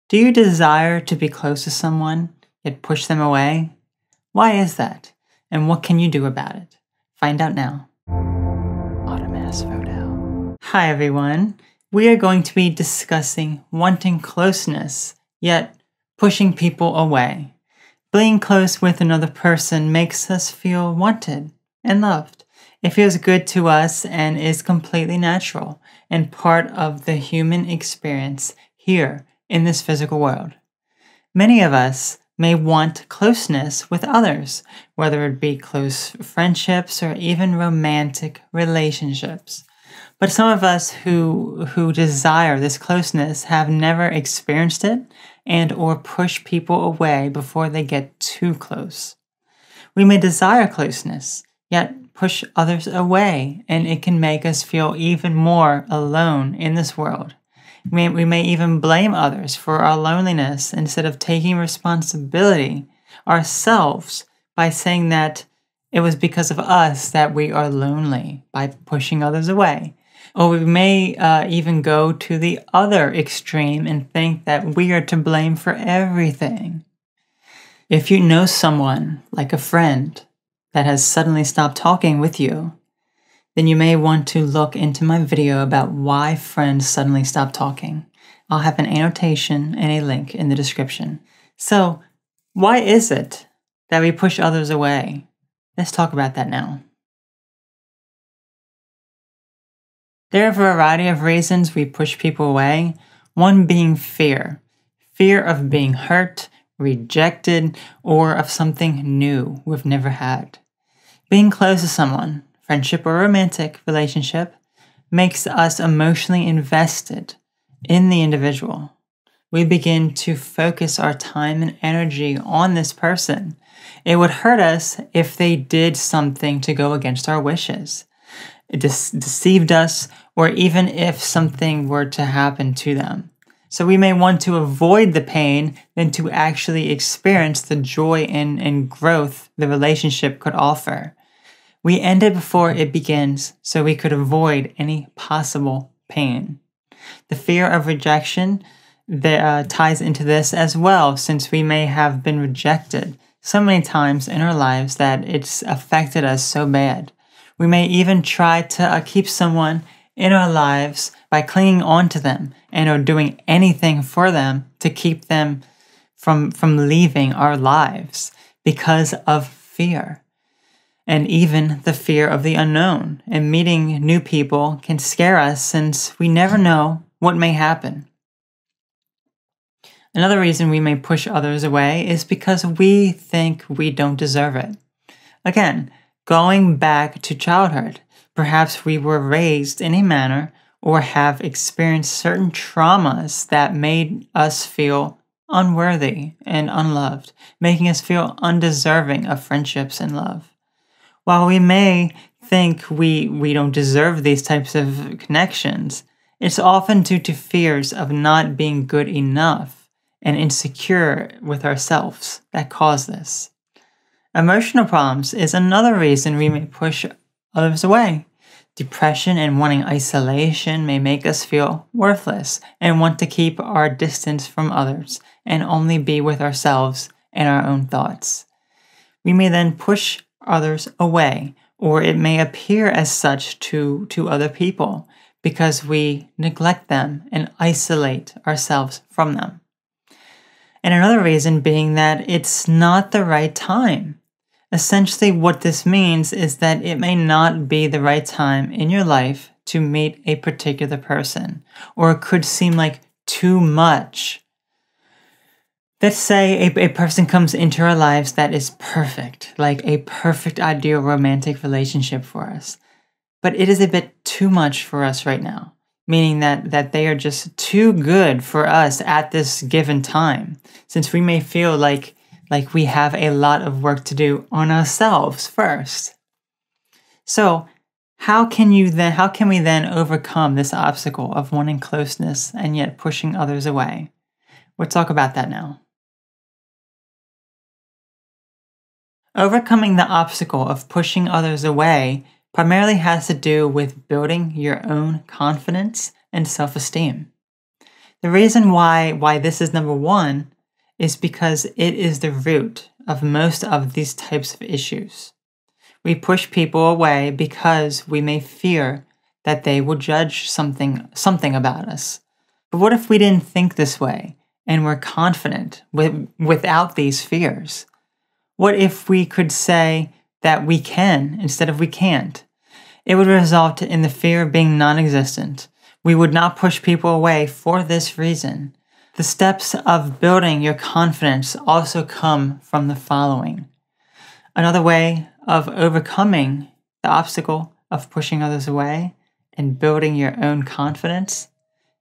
Do you desire to be close to someone, yet push them away? Why is that? And what can you do about it? Find out now. Automass photo. Hi everyone. We are going to be discussing wanting closeness, yet pushing people away. Being close with another person makes us feel wanted and loved. It feels good to us and is completely natural and part of the human experience here in this physical world. Many of us may want closeness with others, whether it be close friendships or even romantic relationships. But some of us who desire this closeness have never experienced it and or push people away before they get too close. We may desire closeness, yet push others away, and it can make us feel even more alone in this world. We may even blame others for our loneliness instead of taking responsibility ourselves by saying that it was because of us that we are lonely by pushing others away. Or we may even go to the other extreme and think that we are to blame for everything. If you know someone, like a friend, that has suddenly stopped talking with you, then you may want to look into my video about why friends suddenly stop talking. I'll have an annotation and a link in the description. So, why is it that we push others away? Let's talk about that now. There are a variety of reasons we push people away, one being fear. Fear of being hurt, rejected, or of something new we've never had. Being close to someone, friendship or romantic relationship, makes us emotionally invested in the individual. We begin to focus our time and energy on this person. It would hurt us if they did something to go against our wishes, deceived us, or even if something were to happen to them. So we may want to avoid the pain than to actually experience the joy and growth the relationship could offer. We end it before it begins so we could avoid any possible pain. The fear of rejection ties into this as well, since we may have been rejected so many times in our lives that it's affected us so bad. We may even try to keep someone in our lives by clinging on to them and or doing anything for them to keep them from leaving our lives because of fear. And even the fear of the unknown and meeting new people can scare us since we never know what may happen. Another reason we may push others away is because we think we don't deserve it. Again, going back to childhood, perhaps we were raised in a manner or have experienced certain traumas that made us feel unworthy and unloved, making us feel undeserving of friendships and love. While we may think we don't deserve these types of connections, it's often due to fears of not being good enough and insecure with ourselves that cause this. Emotional problems is another reason we may push others away. Depression and wanting isolation may make us feel worthless and want to keep our distance from others and only be with ourselves and our own thoughts. We may then push others away, or it may appear as such to other people because we neglect them and isolate ourselves from them. And another reason being that it's not the right time. Essentially, what this means is that it may not be the right time in your life to meet a particular person, or it could seem like too much. Let's say a person comes into our lives that is perfect, like a perfect ideal romantic relationship for us. But it is a bit too much for us right now, meaning that they are just too good for us at this given time, since we may feel like we have a lot of work to do on ourselves first. So how can we then overcome this obstacle of wanting closeness and yet pushing others away? We'll talk about that now. Overcoming the obstacle of pushing others away primarily has to do with building your own confidence and self-esteem. The reason why this is number one is because it is the root of most of these types of issues. We push people away because we may fear that they will judge something about us. But what if we didn't think this way and were confident without these fears? What if we could say that we can instead of we can't? It would result in the fear being non-existent. We would not push people away for this reason. The steps of building your confidence also come from the following. Another way of overcoming the obstacle of pushing others away and building your own confidence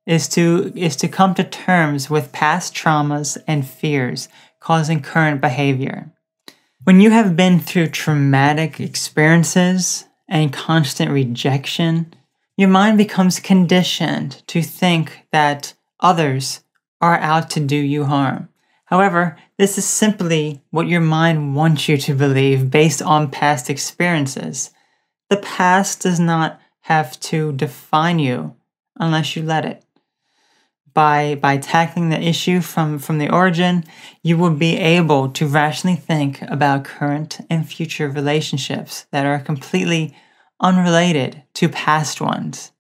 is to come to terms with past traumas and fears causing current behavior. When you have been through traumatic experiences and constant rejection, your mind becomes conditioned to think that others are out to do you harm. However, this is simply what your mind wants you to believe based on past experiences. The past does not have to define you unless you let it. By tackling the issue from the origin, you will be able to rationally think about current and future relationships that are completely unrelated to past ones.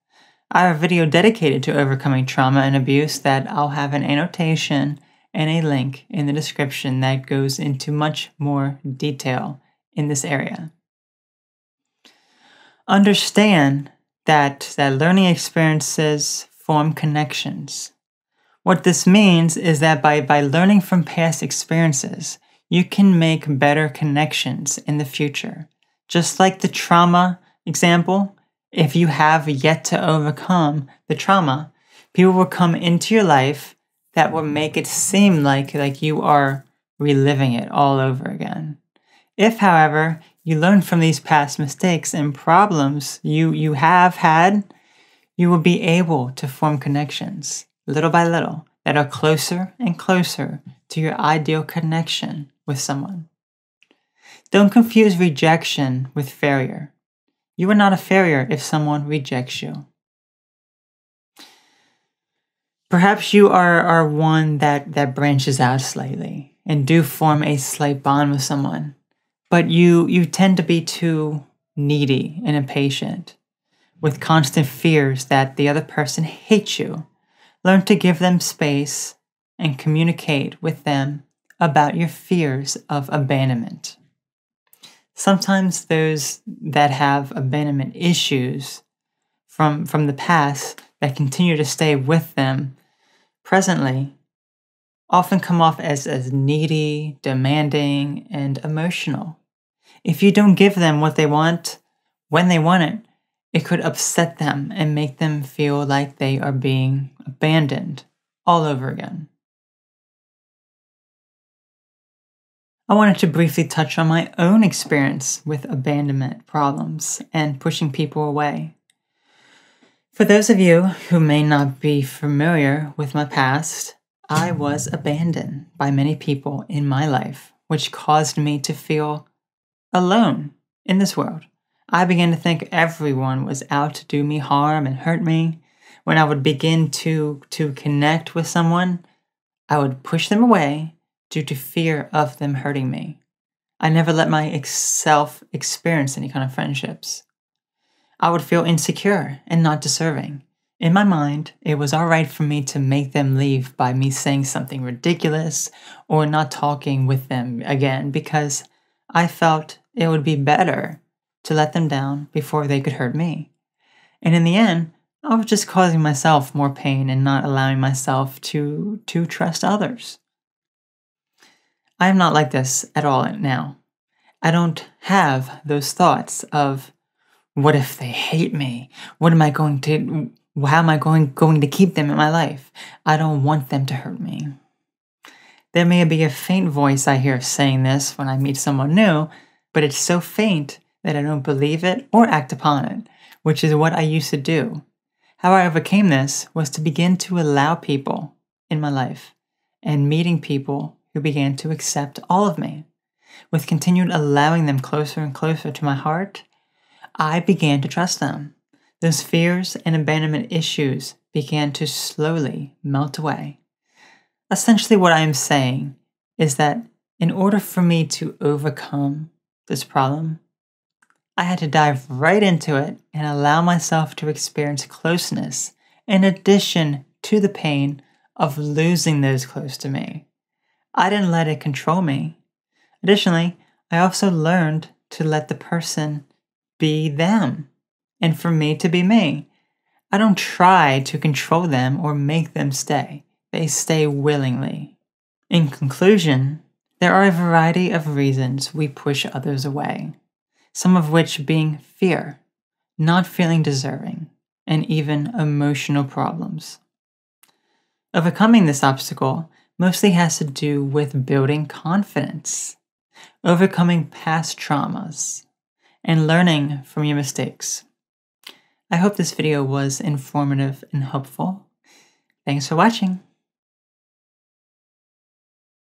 I have a video dedicated to overcoming trauma and abuse that I'll have an annotation and a link in the description that goes into much more detail in this area. Understand that learning experiences form connections. What this means is that by learning from past experiences, you can make better connections in the future. Just like the trauma example, if you have yet to overcome the trauma, people will come into your life that will make it seem like you are reliving it all over again. If, however, you learn from these past mistakes and problems you have had, you will be able to form connections, little by little, that are closer and closer to your ideal connection with someone. Don't confuse rejection with failure. You are not a failure if someone rejects you. Perhaps you are one that branches out slightly and do form a slight bond with someone, but you tend to be too needy and impatient, with constant fears that the other person hates you. Learn to give them space and communicate with them about your fears of abandonment. Sometimes those that have abandonment issues from the past that continue to stay with them presently often come off as needy, demanding, and emotional. If you don't give them what they want when they want it, it could upset them and make them feel like they are being abandoned all over again. I wanted to briefly touch on my own experience with abandonment problems and pushing people away. For those of you who may not be familiar with my past, I was abandoned by many people in my life, which caused me to feel alone in this world. I began to think everyone was out to do me harm and hurt me. When I would begin to connect with someone, I would push them away due to fear of them hurting me. I never let myself experience any kind of friendships. I would feel insecure and not deserving. In my mind, it was all right for me to make them leave by me saying something ridiculous or not talking with them again because I felt it would be better to let them down before they could hurt me. And in the end, I was just causing myself more pain and not allowing myself to trust others. I am not like this at all now. I don't have those thoughts of, what if they hate me? How am I going to keep them in my life? I don't want them to hurt me. There may be a faint voice I hear saying this when I meet someone new, but it's so faint that I don't believe it or act upon it, which is what I used to do. How I overcame this was to begin to allow people in my life and meeting people who began to accept all of me. With continued allowing them closer and closer to my heart, I began to trust them. those fears and abandonment issues began to slowly melt away. Essentially, what I am saying is that in order for me to overcome this problem, I had to dive right into it and allow myself to experience closeness in addition to the pain of losing those close to me. I didn't let it control me. Additionally, I also learned to let the person be them and for me to be me. I don't try to control them or make them stay. They stay willingly. In conclusion, there are a variety of reasons we push others away, some of which being fear, not feeling deserving, and even emotional problems. Overcoming this obstacle mostly has to do with building confidence, overcoming past traumas, and learning from your mistakes. I hope this video was informative and helpful. Thanks for watching.